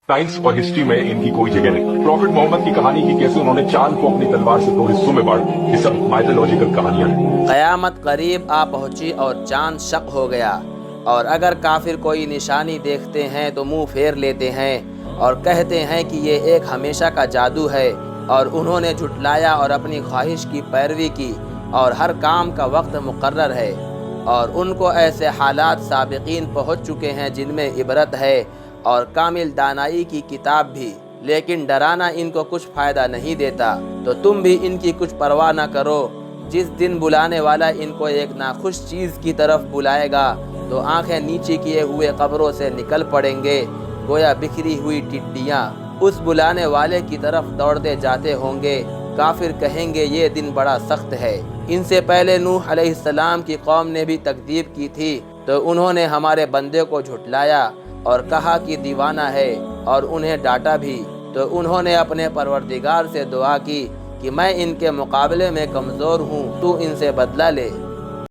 Science और history में इनकी कोई जगह नहीं। प्रॉफिट मोहम्मद की कहानी की कैसे उन्होंने चांद को अपनी तलवार से 2 हिस्सों में बांटा, ये सब माइथोलॉजिकल कहानियां हैं। क़यामत करीब आ पहुंची और चांद शक हो गया, और अगर काफिर कोई निशानी देखते हैं तो मुंह फेर लेते हैं और कहते हैं कि ये एक हमेशा का जादू है, और उन्होंने झुटलाया और अपनी ख्वाहिश की पैरवी की, और हर काम का वक्त मुकर्रर है, और उनको ऐसे हालात साबिकीन पहुंच चुके हैं जिनमें इबरत है और कामिल दानाई की किताब भी, लेकिन डराना इनको कुछ फ़ायदा नहीं देता। तो तुम भी इनकी कुछ परवाह न करो। जिस दिन बुलाने वाला इनको एक नाखुश चीज़ की तरफ बुलाएगा तो आंखें नीचे किए हुए कब्रों से निकल पड़ेंगे, गोया बिखरी हुई टिड्डियाँ उस बुलाने वाले की तरफ दौड़ते जाते होंगे। काफिर कहेंगे ये दिन बड़ा सख्त है। इनसे पहले नूह अलैहिस्सलाम की कौम ने भी तकदीब की थी, तो उन्होंने हमारे बंदे को झुटलाया और कहा कि दीवाना है, और उन्हें डांटा भी। तो उन्होंने अपने परवरदिगार से दुआ की कि मैं इनके मुकाबले में कमज़ोर हूँ, तू इनसे बदला ले।